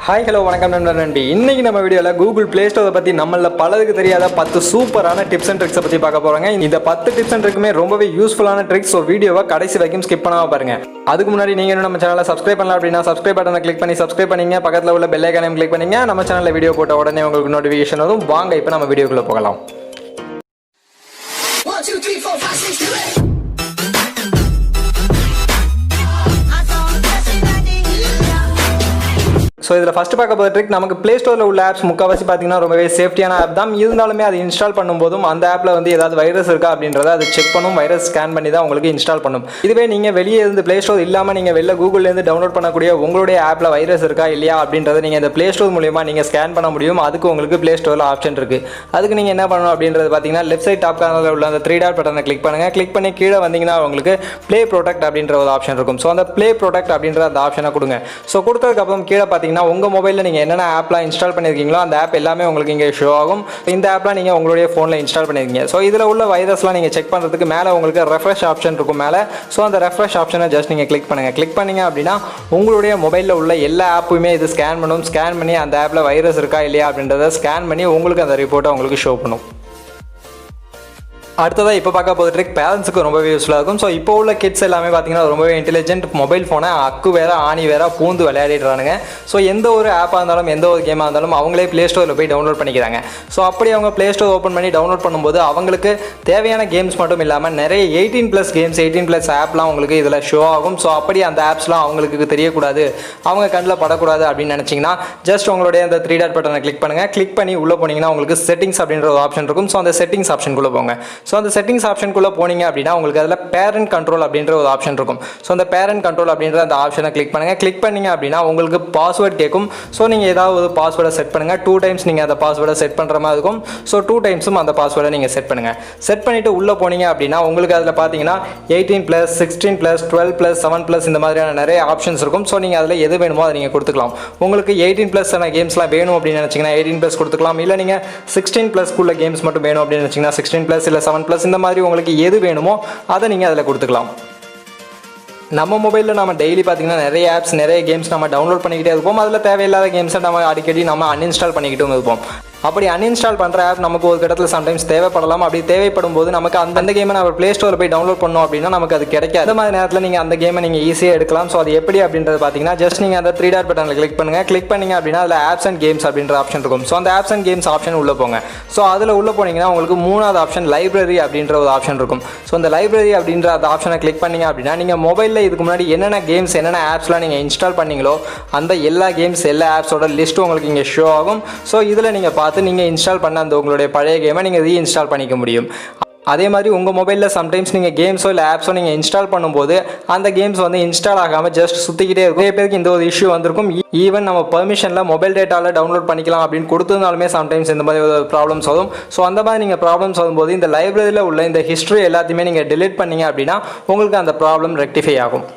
Hi hello வணக்கம் நண்பர்களே. இன்னைக்கு நம்ம வீடியோவில் கூகுள் பிளே ஸ்டோரை பற்றி நம்மள பலருக்கு தெரியாத 10 சூப்பரான டிப்ஸ் அண்ட் ட்ரிக்ஸை பற்றி பார்க்க போகிறாங்க. இந்த 10 டிப்ஸ் அண்ட் ட்ரிக்குமே ரொம்பவே யூஸ்ஃபுல்லான ட்ரிக்ஸ். ஸோ வீடியோவை கடைசி வரைக்கும் ஸ்கிப் பண்ணாமல் பாருங்க. அதுக்கு முன்னாடி நீங்கள் இன்னும் நம்ம சேனலை சப்ஸ்கிரைப் பண்ணலாம் அப்படின்னா சப்ஸ்கிரைப் பட்டனை கிளிக் பண்ணி சப்ஸ்கிரைப் பண்ணிங்க. பக்கத்தில் உள்ள பெல் ஐகானையும் கிளிக் பண்ணிங்க. நம்ம சேனலில் வீடியோ போட்ட உடனே உங்களுக்கு நோட்டிஃபிகேஷன் வரும். வாங்க இப்போ நம்ம வீடியோக்குள்ளே போகலாம். ஸோ இதில் ஃபஸ்ட்டு பார்க்க போகிற ட்ரிக், நமக்கு ப்ளே ஸ்டோரில் உள்ள ஆப்ஸ் முக்கால்வாசி பார்த்தீங்கன்னா ரொம்பவே சேஃப்டியான ஆப் தான். இருந்தாலுமே அது இன்ஸ்டால் பண்ணும்போதும் அந்த ஆப்பில் வந்து ஏதாவது வைரஸ் இருக்கா அப்படின்றத அது செக் பண்ணும். வைரஸ் ஸ்கேன் பண்ணி தான் உங்களுக்கு இன்ஸ்டால் பண்ணும். இதுவே நீங்கள் வெளியே இருந்து ப்ளே ஸ்டோர் இல்லாமல் நீங்கள் வெளில கூகுள்லேருந்து டவுன்லோட் பண்ணக்கூடிய உங்களுடைய ஆப்பில் வைரஸ் இருக்கா இல்லையா அப்படின்றத நீங்கள் இந்த ப்ளே ஸ்டோர் மூலியமாக நீங்கள் ஸ்கேன் பண்ண முடியும். அதுக்கு உங்களுக்கு ப்ளே ஸ்டோரில் ஆப்ஷன் இருக்குது. அதுக்கு நீங்கள் என்ன பண்ணணும் அப்படின்றது பார்த்தீங்கன்னா லெஃப்ட் சைட் டாப் கார்னரில் உள்ள அந்த 3 டாட் பட்டனை கிளிக் பண்ணுங்கள். கிளிக் பண்ணி கீழே வந்தீங்கன்னா உங்களுக்கு ப்ளே ப்ரொடெக்ட் அப்படின்ற ஒரு ஆப்ஷன் இருக்கும். ஸோ அந்த ப்ளே ப்ரொடெக்ட் அப்படின்ற அந்த ஆப்ஷனை கொடுங்க. ஸோ கொடுத்ததுக்கப்புறம் கீழே பார்த்தீங்கன்னா உங்கள் மொபைலில் நீங்கள் என்னென்ன ஆப்லாம் இன்ஸ்டால் பண்ணியிருக்கீங்களோ அந்த ஆப் எல்லாமே உங்களுக்கு இங்கே ஷோ ஆகும். இந்த ஆப்லாம் நீங்கள் உங்களுடைய ஃபோனில் இன்ஸ்டால் பண்ணியிருக்கீங்க. ஸோ இதில் உள்ள வைரஸ்லாம் நீங்கள் செக் பண்ணுறதுக்கு மேலே உங்களுக்கு ரெஃப்ரெஷ் ஆப்ஷன் இருக்கும் மேலே. ஸோ அந்த ரெஃப்ரெஷ் ஆப்ஷனை ஜஸ்ட் நீங்கள் கிளிக் பண்ணுங்கள். கிளிக் பண்ணிங்க அப்படின்னா உங்களுடைய மொபைலில் உள்ள எல்லா ஆப்புமே இது ஸ்கேன் பண்ணும். ஸ்கேன் பண்ணி அந்த ஆப்பில் வைரஸ் இருக்கா இல்லையா அப்படின்றத ஸ்கேன் பண்ணி உங்களுக்கு அந்த ரிப்போர்ட்டை உங்களுக்கு ஷோ பண்ணும். அடுத்ததாக இப்போ பார்க்க போகிற ட்ரிக் பேரண்ட்ஸுக்கு ரொம்பவே யூஸ்ஃபுல்லாக இருக்கும். ஸோ இப்போ உள்ள கிட்ஸ் எல்லாமே பார்த்தீங்கன்னா ரொம்பவே இன்டெலிஜென்ட். மொபைல் ஃபோனை அக்கு வேற ஆணி வேற பூந்து விளையாடிடுறானுங்க. ஸோ எந்த ஒரு ஆப்பாக இருந்தாலும் எந்த ஒரு கேமாக இருந்தாலும் அவங்களே ப்ளே ஸ்டோரில் போய் டவுன்லோட் பண்ணிக்கிறாங்க. ஸோ அப்படி அவங்க ப்ளே ஸ்டோர் ஓப்பன் பண்ணி டவுன்லோட் பண்ணும்போது அவங்களுக்கு தேவையான கேம்ஸ் மட்டும் இல்லாமல் நிறைய 18+ கேம்ஸ் 18+ ஆப்லாம் உங்களுக்கு இதில் ஷோ ஆகும். ஸோ அப்படி அந்த ஆப்ஸ்லாம் அவங்களுக்கு தெரியக்கூடாது, அவங்க கண்ணில் படக்கூடாது அப்படின்னு நினச்சிங்கன்னா ஜஸ்ட் உங்களுடைய அந்த 3 டாட் பட்டனை கிளிக் பண்ணுங்கள். கிளிக் பண்ணி உள்ளே போனீங்கன்னா உங்களுக்கு செட்டிங்ஸ் அப்படின்ற ஒரு ஆப்ஷன் இருக்கும். ஸோ அந்த செட்டிங்ஸ் ஆப்ஷனுக்குள்ளே போங்க. ஸோ அந்த செட்டிங்ஸ் ஆப்ஷனுக்குள்ளே போனீங்க அப்படின்னா உங்களுக்கு அதில் பேரண்ட் கண்ட்ரோல் அப்படின்ற ஒரு ஆப்ஷன் இருக்கும். ஸோ அந்த பேரண்ட் கண்ட்ரோல் அப்படின்ற அந்த ஆப்ஷனை கிளிக் பண்ணுங்கள். கிளிக் பண்ணிங்க அப்படின்னா உங்களுக்கு பாஸ்வேர்ட் கேட்கும். ஸோ நீங்கள் ஏதாவது ஒரு பாஸ்வேர்டை செட் பண்ணுங்கள். 2 டைம்ஸ் நீங்கள் அந்த பாஸ்வேர்டை செட் பண்ணுற மாதிரி இருக்கும். ஸோ 2 டைம்ஸும் அந்த பாஸ்வேர்டை நீங்கள் செட் பண்ணுங்கள். செட் பண்ணிவிட்டு உள்ளே போனீங்க அப்படின்னா உங்களுக்கு அதில் பார்த்தீங்கன்னா 18+, 16+, 12+, 7+ இந்த மாதிரியான நிறைய ஆப்ஷன்ஸ் இருக்கும். ஸோ நீங்கள் அதில் எது வேணுமோ அதை நீங்கள் கொடுத்துக்கலாம். உங்களுக்கு 18+ கேம்ஸ்லாம் வேணும் அப்படின்னு நினச்சிங்கன்னா 18+ கொடுத்துக்கலாம். இல்லை நீங்கள் 16+குள்ள கேம்ஸ் மட்டும் வேணும் அப்படின்னு நினச்சிங்கன்னா 16+ இல்லை 7+ இந்த மாதிரி உங்களுக்கு எது வேணுமோ அதை நீங்கள் அதில் கொடுத்துக்கலாம். நம்ம மொபைலில் நம்ம டெய்லி பார்த்தீங்கன்னா நிறைய ஆப்ஸ் நிறைய கேம்ஸ் நம்ம டவுன்லோட் பண்ணிக்கிட்டே இருப்போம். அதில் தேவையில்லாத கேம்ஸை நம்ம அடிக்கடி நம்ம அன்இன்ஸ்டால் பண்ணிக்கிட்டும் இருப்போம். அப்படி அன்இன்ஸ்டால் பண்ணுற ஆப் நமக்கு ஒரு இடத்துல சம்டைம்ஸ் தேவைப்படலாம். அப்படி தேவைப்படும் போது நமக்கு அந்த கேமை நம்ம ப்ளே ஸ்டோரில் போய் டவுன்லோட் பண்ணோம் அப்படின்னா நமக்கு அது கிடைக்காது. அந்த மாதிரி நேரத்தில் நீங்கள் அந்த கேமை நீங்கள் ஈஸியாக எடுக்கலாம். ஸோ அது எப்படி அப்படின்றது பார்த்தீங்கன்னா ஜஸ்ட் நீங்கள் அந்த 3 டாட் பட்டனில் கிளிக் பண்ணுங்கள். கிளிக் பண்ணிங்க அப்படின்னா அதில் ஆப்ஸ் அண்ட் கேம்ஸ் அப்படின்ற ஆப்ஷன் இருக்கும். ஸோ அந்த ஆப்ஸ் அண்ட் கேம்ஸ் ஆப்ஷன் உள்ளே போங்க. ஸோ அதில் உள்ளே போனீங்கன்னா உங்களுக்கு 3வது ஆப்ஷன் லைப்ரரி அப்படின்ற ஒரு ஆப்ஷன் இருக்கும். ஸோ அந்த லைப்ரரி அப்படின்ற அந்த ஆப்ஷனை கிளிக் பண்ணிங்க அப்படின்னா நீங்கள் மொபைலில் இதுக்கு முன்னாடி என்னென்ன கேம்ஸ் என்னென்ன ஆப்ஸ்லாம் நீங்கள் இன்ஸ்டால் பண்ணீங்களோ அந்த எல்லா கேம்ஸ் எல்லா ஆப்ஸோட லிஸ்ட்டும் உங்களுக்கு இங்கே ஷோ ஆகும். ஸோ இதில் நீங்கள் பார்த்து நீங்கள் இன்ஸ்டால் பண்ண அந்த உங்களுடைய பழைய கேமை நீங்கள் ரீஇன்ஸ்டால் பண்ணிக்க முடியும். அதே மாதிரி உங்கள் மொபைலில் சம்டைம்ஸ் நீங்கள் கேம்ஸோ இல்லை ஆப்ஸோ நீங்கள் இன்ஸ்டால் பண்ணும்போது அந்த கேம்ஸ் வந்து இன்ஸ்டால் ஆகாமல் ஜஸ்ட் சுற்றிக்கிட்டே இருக்கும். நிறைய பேருக்கு இந்த ஒரு இஷ்யூ வந்திருக்கும். ஈவன் நம்ம பெர்மிஷனில் மொபைல் டேட்டாவில் டவுன்லோட் பண்ணிக்கலாம் அப்படின்னு கொடுத்ததுனாலுமே சம்டைம்ஸ் இந்த மாதிரி ஒரு ப்ராப்ளம்ஸ் வரும். ஸோ அந்த மாதிரி நீங்கள் ப்ராப்ளம்ஸ் வரும்போது இந்த லைப்ரரியில் உள்ள இந்த ஹிஸ்ட்ரி எல்லாத்தையுமே நீங்கள் டெலீட் பண்ணீங்க அப்படின்னா உங்களுக்கு அந்த ப்ராப்ளம் ரெக்டிஃபை ஆகும்.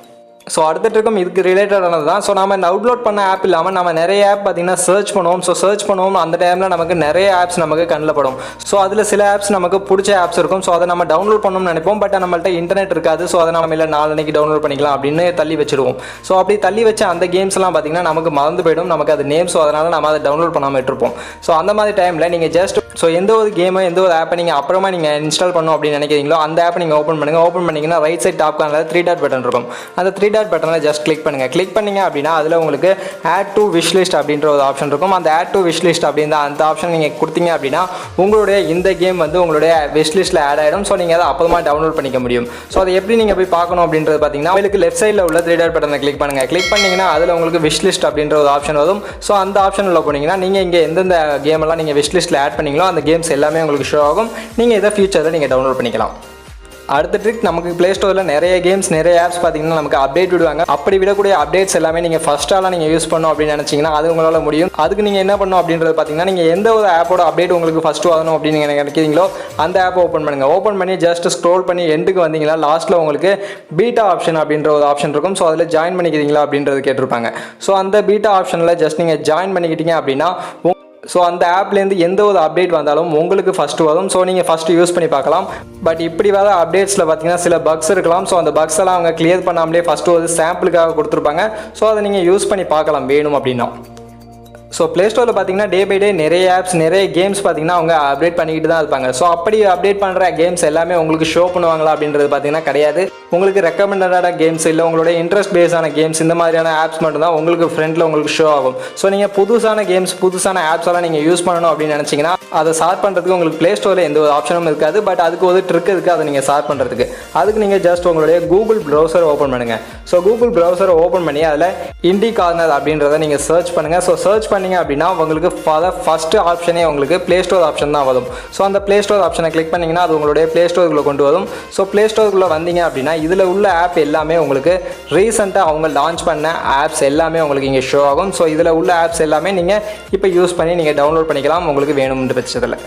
ஸோ அடுத்த ட்ரிக்கும் இதுக்கு ரிலேட்டடானது தான். ஸோ நம்ம டவுன்லோட் பண்ண ஆப் இல்லாமல் நம்ம நிறைய ஆப் பார்த்தீங்கன்னா சர்ச் பண்ணுவோம். ஸோ சர்ச் பண்ணுவோம் அந்த டைமில் நமக்கு நிறைய ஆப்ஸ் நமக்கு கண்ணில் படும். ஸோ அதில் சில ஆப்ஸ் நமக்கு பிடிச்ச ஆப்ஸ் இருக்கும். ஸோ அதை நம்ம டவுன்லோட் பண்ணணும்னு நினைப்போம். பட் நம்மள்ட்ட இன்டர்நெட் இருக்காது. ஸோ அதை நம்ம இல்லை நாளைக்கு டவுன்லோட் பண்ணிக்கலாம் அப்படின்னு தள்ளி வச்சிருவோம். ஸோ அப்படி தள்ளி வச்ச அந்த கேம்ஸ்லாம் பார்த்தீங்கன்னா நமக்கு மறந்து போயிடும், நமக்கு அது நேம். ஸோ அதனால் நம்ம அதை டவுன்லோட் பண்ணாமல் விட்டுருப்போம். ஸோ அந்த மாதிரி டைமில் நீங்கள் ஜஸ்ட் எந்த ஒரு கேமோ எந்த ஒரு ஆப்பை நீங்கள் அப்புறமா நீங்கள் இன்ஸ்டால் பண்ணணும் அப்படின்னு நினைக்கிறீங்களோ அந்த ஆப்பை நீங்கள் ஓப்பன் பண்ணுங்கள். ஓப்பன் பண்ணிங்கன்னா ரைட் சைட் டாப் கார்னரில் 3 டாட் பட்டன் இருக்கும். அந்த 3 டாட் பட்டனில் ஜஸ்ட் கிளிக் பண்ணுங்கள். கிளிக் பண்ணிங்க அப்படின்னா அதில் உங்களுக்கு ஆட் டு விஷ் லிஸ்ட் அப்படின்ற ஒரு ஆப்ஷன் இருக்கும். அந்த ஆட் டு விஷ் லிஸ்ட் அப்படின்ற அந்த ஆப்ஷன் நீங்கள் கொடுத்தீங்க அப்படின்னா உங்களுடைய இந்த கேம் வந்து உங்களுடைய விஷ் லிஸ்ட்டில் ஆட் ஆகிடும். ஸோ நீங்கள் அதை அப்புறமா டவுன்லோட் பண்ணிக்க முடியும். ஸோ அதை எப்படி நீங்கள் போய் பார்க்கணும் அப்படின்றது பார்த்தீங்கன்னா உங்களுக்கு லெஃப்ட் சைடில் உள்ள 3 டாட் பட்டனை கிளிக் பண்ணுங்கள். கிளிக் பண்ணிங்கன்னா அதில் உங்களுக்கு விஷ் லிஸ்ட் அப்படின்ற ஒரு ஆப்ஷன் வரும். ஸோ அந்த ஆப்ஷன் உள்ள போனீங்கன்னா நீங்கள் இங்கே எந்தெந்த கேமெல்லாம் நீங்கள் விஷ் லிஸ்ட்டில் ஆட் பண்ணீங்களோ அந்த கேம்ஸ் எல்லாமே உங்களுக்கு ஷோ ஆகும். நீங்கள் இதை ஃபியூச்சரில் நீங்கள் டவுன்லோட் பண்ணிக்கலாம். அடுத்த ட்ரிக், நமக்கு ப்ளே ஸ்டோரில் நிறைய கேம்ஸ் நிறைய ஆப்ஸ் பார்த்தீங்கன்னா நமக்கு அப்டேட் விடுவாங்க. அப்படி விடக்கூடிய அப்டேட்ஸ் எல்லாமே நீங்கள் ஃபஸ்ட்டாலாம் நீங்கள் யூஸ் பண்ணணும் அப்படின்னு நினச்சிங்கன்னா அது உங்களால் முடியும். அதுக்கு நீங்கள் என்ன பண்ணணும் அப்படின்றது பார்த்தீங்கன்னா நீங்கள் எந்த ஒரு ஆப்போட அப்டேட் உங்களுக்கு ஃபஸ்ட்டு வரணும் அப்படின்னு நீங்கள் நினைக்கிறீங்களோ அந்த ஆப்பை ஓப்பன் பண்ணுங்கள். ஓப்பன் பண்ணி ஜஸ்ட் ஸ்க்ரோல் பண்ணி எண்டுக்கு வந்தீங்கன்னா லாஸ்ட்டில் உங்களுக்கு பீட்டா ஆப்ஷன் அப்படின்ற ஒரு ஆப்ஷன் இருக்கும். ஸோ அதில் ஜாயின் பண்ணிக்கிறீங்களா அப்படின்றது கேட்டிருப்பாங்க. ஸோ அந்த பீட்டா ஆப்ஷனில் ஜஸ்ட் நீங்கள் ஜாயின் பண்ணிக்கிட்டீங்க அப்படின்னா ஸோ அந்த ஆப்லேருந்து எந்த ஒரு அப்டேட் வந்தாலும் உங்களுக்கு ஃபஸ்ட்டு வரும். ஸோ நீங்கள் ஃபஸ்ட்டு யூஸ் பண்ணி பார்க்கலாம். பட் இப்படி வர அப்டேட்ஸில் பார்த்தீங்கன்னா சில பக்ஸ் இருக்கலாம். ஸோ அந்த பக்ஸ் எல்லாம் அவங்க கிளியர் பண்ணாமலே ஃபஸ்ட்டு ஒரு சாம்பிளுக்காக கொடுத்துருப்பாங்க. ஸோ அதை நீங்கள் யூஸ் பண்ணி பார்க்கலாம் வேணும் அப்படின்னா. ஸோ ப்ளே ஸ்டோரில் பார்த்தீங்கன்னா டே பை டே நிறைய ஆப்ஸ் நிறைய கேம்ஸ் பார்த்தீங்கன்னா அவங்க அப்டேட் பண்ணிக்கிட்டு தான் இருப்பாங்க. ஸோ அப்படி அப்டேட் பண்ணுற கேம்ஸ் எல்லாமே உங்களுக்கு ஷோ பண்ணுவாங்களா அப்படின்றது பார்த்தீங்கன்னா கிடையாது. உங்களுக்கு ரெக்கமெண்டடான கேம்ஸ் இல்லை உங்களுடைய இன்ட்ரெஸ்ட் பேஸான கேம்ஸ் இந்த மாதிரியான ஆப்ஸ் மட்டும்தான் உங்களுக்கு ஃப்ரண்ட்டில் உங்களுக்கு ஷோ ஆகும். ஸோ நீங்கள் புதுசான கேம்ஸ் புதுசான ஆப்ஸ் எல்லாம் நீங்கள் யூஸ் பண்ணணும் அப்படின்னு நினச்சிங்கன்னா அதை ஸ்டார்ட் பண்ணுறதுக்கு உங்களுக்கு ப்ளே ஸ்டோரில் எந்த ஒரு ஆப்ஷனும் இருக்காது. பட் அதுக்கு ஒரு ட்ரிக் இருக்குது அதை நீங்கள் ஸ்டார்ட் பண்ணுறதுக்கு. அதுக்கு நீங்கள் ஜஸ்ட் உங்களுடைய கூகுள் ப்ரௌசரை ஓப்பன் பண்ணுங்கள். ஸோ கூகுள் ப்ரௌசரை ஓப்பன் பண்ணி அதில் இண்டி கார்னர் அப்படின்றத நீங்கள் சர்ச் பண்ணுங்கள். ஸோ சர்ச் பண்ணிங்க அப்படின்னா உங்களுக்கு ஃபர்ஸ்ட் ஆப்ஷனே உங்களுக்கு ப்ளே ஸ்டோர் ஆப்ஷன் தான் வரும். ஸோ அந்த ப்ளே ஸ்டோர் ஆப்ஷனை கிளிக் பண்ணிங்கன்னா அது உங்களுடைய ப்ளே ஸ்டோருக்குள்ளே கொண்டு வரும். ஸோ ப்ளே ஸ்டோருக்குள்ளே வந்தீங்க அப்படின்னா இதில் உள்ள ஆப் எல்லாமே உங்களுக்கு ரீசெண்டாக அவங்க லான்ச் பண்ண ஆப்ஸ் எல்லாமே உங்களுக்கு இங்கே ஷோ ஆகும். ஸோ இதில் உள்ள ஆப்ஸ் எல்லாமே நீங்கள் இப்போ யூஸ் பண்ணி நீங்கள் டவுன்லோட் பண்ணிக்கலாம் உங்களுக்கு வேணும்ன்ற பட்சத்தில்.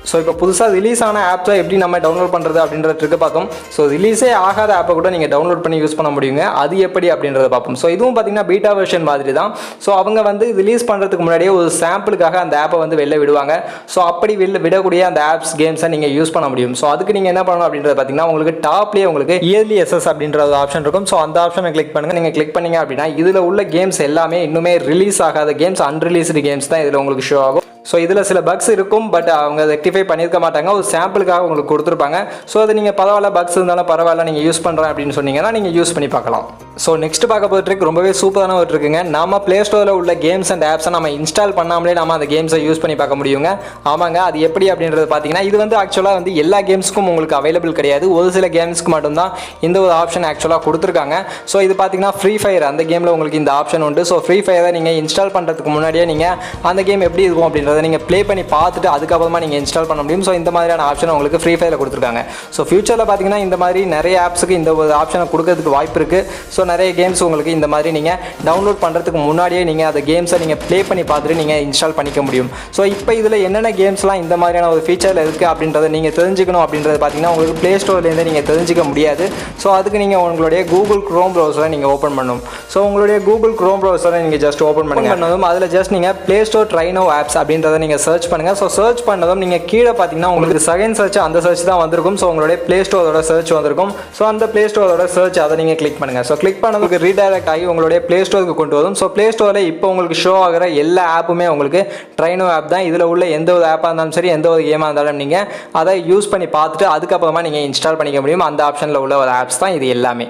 ஸோ இப்போ புதுசாக ரிலீஸ் ஆன ஆப்ஸை எப்படி நம்ம டவுன்லோட் பண்ணுறது அப்படின்றத ட்ரிக்கு பார்த்தோம். ஸோ ரிலீஸே ஆகாத ஆப்பை கூட நீங்கள் டவுன்லோட் பண்ணி யூஸ் பண்ண முடியுங்க. அது எப்படி அப்படின்றத பார்ப்போம். ஸோ இதுவும் பார்த்தீங்கன்னா பீட்டா வெர்ஷன் மாதிரி தான். ஸோ அவங்க வந்து ரிலீஸ் பண்ணுறதுக்கு முன்னாடியே ஒரு சாம்பிளுக்காக அந்த ஆப்பை வந்து வெளில விடுவாங்க. ஸோ அப்படி விடக்கூடிய அந்த ஆப்ஸ் கேம்ஸை நீங்கள் யூஸ் பண்ண முடியும். ஸோ அதுக்கு நீங்கள் என்ன பண்ணணும் அப்படின்றத பார்த்தீங்கன்னா உங்களுக்கு டாப்லேயே உங்களுக்கு இயர்லி எஸ்எஸ் அப்படின்ற ஒரு ஆப்ஷன் இருக்கும். ஸோ அந்த ஆப்ஷனை கிளிக் பண்ணுங்கள். நீங்கள் கிளிக் பண்ணீங்க அப்படின்னா இதில் உள்ள கேம்ஸ் எல்லாமே இன்னுமே ரிலீஸ் ஆகாத கேம்ஸ், அன்ரிலீஸ்டு கேம்ஸ் தான் இதில் உங்களுக்கு ஷோ ஆகும். ஸோ இதில் சில பக்ஸ் இருக்கும். பட் அவங்க ரெக்டிஃபை பண்ணியிருக்க மாட்டாங்க. ஒரு சாம்பிளுக்காக உங்களுக்கு கொடுத்துருப்பாங்க. ஸோ அது நீங்கள் பரவாயில்ல பக்ஸ் இருந்தாலும் பரவாயில்ல நீங்கள் யூஸ் பண்ணுறேன் அப்படின்னு சொன்னீங்கன்னா நீங்கள் யூஸ் பண்ணி பார்க்கலாம். ஸோ நெக்ஸ்ட் பார்க்க போகிற ட்ரிக் ரொம்பவே சூப்பரான ஒரு ட்ரிக்குங்க. நம்ம ப்ளே ஸ்டோரில் உள்ள கேம்ஸ் அண்ட் ஆப்ஸை நம்ம இன்ஸ்டால் பண்ணாமலே நம்ம அந்த கேம்ஸை யூஸ் பண்ணி பார்க்க முடியுங்க. ஆமாங்க, அது எப்படி அப்படின்றது பார்த்தீங்கன்னா இது வந்து ஆக்சுவலாக வந்து எல்லா கேம்ஸுக்கும் உங்களுக்கு அவைலபிள் கிடையாது. ஒரு சில கேம்ஸ்க்கு மட்டும்தான் இந்த ஒரு ஆப்ஷன் ஆக்சுவலாக கொடுத்துருக்காங்க. ஸோ இது பார்த்தீங்கன்னா ஃப்ரீ ஃபயர் அந்த கேமில் உங்களுக்கு இந்த ஆப்ஷன் உண்டு. ஸோ ஃப்ரீ ஃபயரை நீங்கள் இன்ஸ்டால் பண்ணுறதுக்கு முன்னாடியே நீங்கள் அந்த கேம் எப்படி இருக்கும் அப்படின்றது நீங்கள் ப்ளே பண்ணி பார்த்துட்டு அதுக்கப்புறமா நீங்கள் இன்ஸ்டால் பண்ண முடியும். ஸோ இந்த மாதிரியான ஆப்ஷன் உங்களுக்கு ஃப்ரீ ஃபயரில் கொடுத்துருக்காங்க. ஸோ ஃபியூச்சரில் பார்த்தீங்கன்னா இந்த மாதிரி நிறைய ஆப்ஸுக்கு இந்த ஒரு ஆப்ஷனை கொடுக்கறதுக்கு வாய்ப்பு இருக்குது. ஸோ நிறைய கேம்ஸ் உங்களுக்கு இந்த மாதிரி நீங்கள் டவுன்லோட் பண்ணுறதுக்கு முன்னாடியே நீங்கள் அந்த கேம்ஸை நீங்கள் ப்ளே பண்ணி பார்த்துட்டு நீங்கள் இன்ஸ்டால் பண்ணிக்க முடியும். ஸோ இப்போ இதில் என்னென்ன கேம்ஸ்லாம் இந்த மாதிரியான ஒரு ஃபீச்சரில் இருக்குது அப்படின்றத நீங்கள் தெரிஞ்சுக்கணும் அப்படின்றது பார்த்தீங்கன்னா உங்களுக்கு ப்ளே ஸ்டோர்லேருந்து நீங்கள் தெரிஞ்சிக்க முடியாது. ஸோ அதுக்கு நீங்கள் உங்களுடைய கூகுள் க்ரோம் ப்ரௌசரை நீங்கள் ஓப்பன் பண்ணணும். ஸோ உங்களுடைய கூகுள் க்ரோம் ப்ரௌசரை நீங்கள் ஜஸ்ட் ஓப்பன் பண்ணதும் அதில் ஜஸ்ட் நீங்கள் play store try now apps அப்படின்றத நீங்கள் சர்ச் பண்ணுங்கள். ஸோ சர்ச் பண்ணதும் நீங்கள் கீழே பார்த்தீங்கன்னா உங்களுக்கு செகண்ட் சர்ச் அந்த சர்ச் தான் வந்திருக்கும். ஸோ உங்களுடைய ப்ளே ஸ்டோரோட சர்ச் வந்திருக்கும். ஸோ அந்த ப்ளே ஸ்டோரோட சர்ச் அதை நீங்கள் கிளிக் பண்ணுங்கள். ஸோ கிளிக் பண்ணதுக்கு ரீடைரக்ட் ஆகி உங்களுடைய ப்ளே ஸ்டோருக்கு கொண்டு வரும். ஸோ ப்ளே ஸ்டோரில் இப்போ உங்களுக்கு ஷோ ஆகிற எல்லா ஆப்புமே உங்களுக்கு ட்ரை நவ் ஆப் தான். இதில் உள்ள எந்த ஒரு ஆப்பாக இருந்தாலும் சரி எந்த ஒரு கேமாக இருந்தாலும் நீங்கள் அதை யூஸ் பண்ணி பார்த்துட்டு அதுக்கப்புறமா நீங்கள் இன்ஸ்டால் பண்ணிக்க முடியும். அந்த ஆப்ஷனில் உள்ள ஒரு ஆப்ஸ் தான் இது எல்லாமே.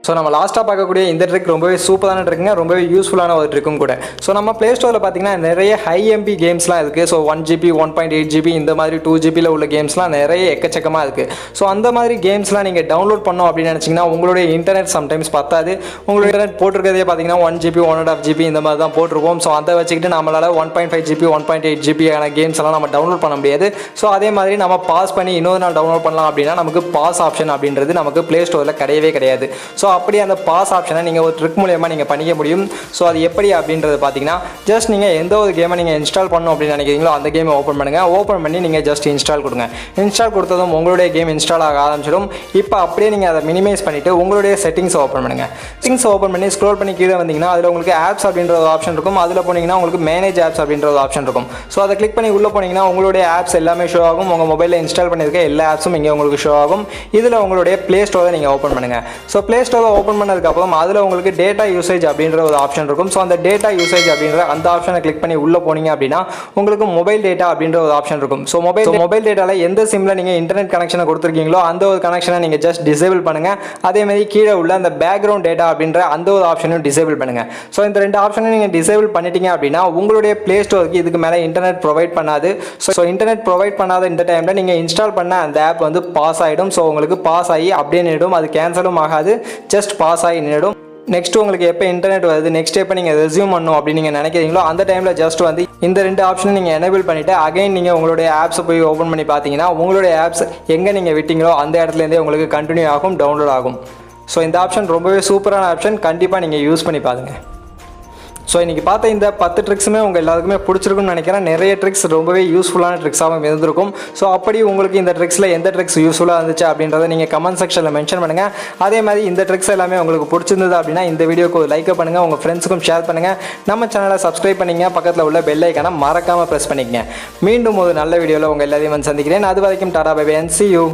ஸோ நம்ம லாஸ்ட்டாக பார்க்கக்கூடிய இந்த ட்ரிக் ரொம்பவே சூப்பரான ட்ரிக்குங்க, ரொம்பவே யூஸ்ஃபுல்லான ஒரு ட்ரிக்கும் கூட. ஸோ நம்ம ப்ளே ஸ்டோரில் பார்த்தீங்கன்னா நிறைய ஹை எம்பி கேம்ஸ்லாம் இருக்குது. ஸோ 1GB 1.8 GB இந்த மாதிரி 2GB உள்ள கேம்ஸ்லாம் நிறைய எக்கச்சக்கமாக இருக்குது. ஸோ அந்த மாதிரி கேம்ஸ்லாம் நீங்கள் டவுன்லோட் பண்ணோம் அப்படின்னு நினச்சிங்கன்னா உங்களுடைய இன்டர்நெட் சம்டைம்ஸ் பத்தாது. உங்களுடைய இன்டர்நெட் போட்டிருக்கிறதே பார்த்தீங்கன்னா 1GB 1.5 GB இந்த மாதிரி தான் போட்டிருப்போம். ஸோ அதை வச்சுக்கிட்டு நம்மளால் 1.5 GB 1.8 GB ஆன கேம்ஸ் எல்லாம் நம்ம டவுன்லோட் பண்ண முடியாது. ஸோ அதே மாதிரி நம்ம பாஸ் பண்ணி இன்னொரு நாள் டவுன்லோட் பண்ணலாம் அப்படின்னா நமக்கு பாஸ் ஆப்ஷன் அப்படின்றது நமக்கு ப்ளே ஸ்டோரில் கிடையவே கிடையாது. ஸோ அப்படி அந்த பாஸ் ஆப்ஷனை நீங்கள் ஒரு ட்ரிக் மூலமாக நீங்கள் பண்ணிக்க முடியும். ஸோ அது எப்படி அப்படின்றது பார்த்தீங்கன்னா ஜஸ்ட் நீங்கள் எந்த ஒரு கேமை நீங்கள் இன்ஸ்டால் பண்ணணும் அப்படின்னு நினைக்கிறீங்களோ அந்த கேமை ஓப்பன் பண்ணுங்கள். ஓப்பன் பண்ணி நீங்கள் ஜஸ்ட் இன்ஸ்டால் கொடுங்க. இன்ஸ்டால் கொடுத்ததும் உங்களுடைய கேம் இன்ஸ்டால் ஆக ஆரம்பிச்சிடும். இப்போ அப்படியே நீங்கள் அதை மினிமைஸ் பண்ணிவிட்டு உங்களுடைய செட்டிங்ஸை ஓப்பன் பண்ணுங்கள். செட்டிங்ஸை ஓப்பன் பண்ணி ஸ்க்ரோல் பண்ணி கீழே வந்தீங்கன்னா அதில் உங்களுக்கு ஆப்ஸ் அப்படின்ற ஒரு ஆப்ஷன் இருக்கும். அதில் போனீங்கன்னா உங்களுக்கு மேனேஜ் ஆப்ஸ் அப்படின்ற ஒரு ஆப்ஷன் இருக்கும். ஸோ அதை கிளிக் பண்ணி உள்ளே போனீங்கன்னா உங்களுடைய ஆப்ஸ் எல்லாமே ஷோ ஆகும். உங்கள் மொபைலில் இன்ஸ்டால் பண்ணியிருக்க எல்லா ஆப்ஸும் இங்கே உங்களுக்கு ஷோ ஆகும். இதில் உங்களுடைய ப்ளே ஸ்டோரை நீங்கள் ஓப்பன் பண்ணுங்கள். ஸோ ப்ளே ஸ்டோரை ஓப்பன் பண்ணதுக்கப்புறம் அதில் உங்களுக்கு டேட்டா யூசேஜ் அப்படின்ற ஒரு ஆப்ஷன் இருக்கும். ஸோ அந்த டேட்டா யூசேஜ் அப்படின்ற அந்த ஆப்ஷனை கிளிக் பண்ணி உள்ளே போனீங்க அப்படின்னா உங்களுக்கு மொபைல் டேட்டா அப்படின்ற ஒரு ஆப்ஷன் இருக்கும். ஸோ மொபைல் டேட்டாவில் எந்த சிம்மில் நீங்கள் இன்டர்நெட் கனெக்ஷனை கொடுத்துருக்கீங்களோ அந்த ஒரு கனெக்ஷனை நீங்கள் ஜஸ்ட் டிசேபிள் பண்ணுங்கள். அதேமாதிரி கீழே உள்ள அந்த பேக்ரவுண்ட் டேட்டா அப்படின்ற அந்த ஒரு ஆப்ஷனையும் டிசேபிள் பண்ணுங்கள். ஸோ இந்த ரெண்டு ஆப்ஷனையும் நீங்கள் டிசேபிள் பண்ணிட்டீங்க அப்படின்னா உங்களுடைய ப்ளே ஸ்டோருக்கு இதுக்கு மேலே இன்டர்நெட் ப்ரொவைட் பண்ணாது. ஸோ இன்டர்நெட் ப்ரொவைட் பண்ணாத இந்த டைமில் நீங்கள் இன்ஸ்டால் பண்ண அந்த ஆப் வந்து பாஸ் ஆகிடும். ஸோ உங்களுக்கு பாஸ் ஆகி அப்படியே நின்றுடும். அது கேன்சலும் ஆகாது, ஜஸ்ட் பாஸ் ஆகி நின்றுடும். நெக்ஸ்ட் உங்களுக்கு எப்போ இன்டர்நெட் வருது நெக்ஸ்ட் எப்போ நீங்கள் ரெஸ்யூம் பண்ணணும் அப்படின்னு நீங்கள் நினைக்கிறீங்களோ அந்த டைமில் ஜஸ்ட் வந்து இந்த ரெண்டு ஆப்ஷனை நீங்கள் எனேபிள் பண்ணிவிட்டு அகைன் நீங்கள் உங்களுடைய ஆப்ஸை போய் ஓப்பன் பண்ணி பார்த்தீங்கன்னா உங்களுடைய ஆப்ஸ் எங்கே நீங்கள் விட்டீங்களோ அந்த இடத்துலேருந்தே உங்களுக்கு கண்டினியூ ஆகும், டவுன்லோட் ஆகும். ஸோ இந்த ஆப்ஷன் ரொம்பவே சூப்பரான ஆப்ஷன், கண்டிப்பாக நீங்கள் யூஸ் பண்ணி பாருங்கள். ஸோ இன்றைக்கி பார்த்த இந்த 10 ட்ரிக்ஸுமே உங்கள் எல்லாருக்குமே பிடிச்சிருக்குன்னு நினைக்கிறேன். நிறைய ட்ரிக்ஸ் ரொம்பவே யூஸ்ஃபுல்லான ட்ரிக்ஸாகவும் இருந்திருக்கும். ஸோ அப்படி உங்களுக்கு இந்த ட்ரிக்ஸில் எந்த ட்ரிக்ஸ் யூஸ்ஃபுல்லாக இருந்துச்சு அப்படின்றத நீங்கள் கமெண்ட் செக்ஷனில் மென்ஷன் பண்ணுங்கள். அதே மாதிரி இந்த ட்ரிக்ஸ் எல்லாமே உங்களுக்கு பிடிச்சிருந்தது அப்படின்னா இந்த வீடியோக்கு ஒரு லைக் பண்ணுங்கள், உங்கள் ஃப்ரெண்ட்ஸுக்கும் ஷேர் பண்ணுங்கள். நம்ம சேனலை சப்ஸ்கிரைப் பண்ணிங்க, பக்கத்தில் உள்ள பெல் ஐக்கானை மறக்காமல் ப்ரெஸ் பண்ணிக்கங்க. மீண்டும் ஒரு நல்ல வீடியோவில் உங்கள் எல்லாரையும் வந்து சந்திக்கிறேன். அது வரைக்கும் tata bye bye and see you.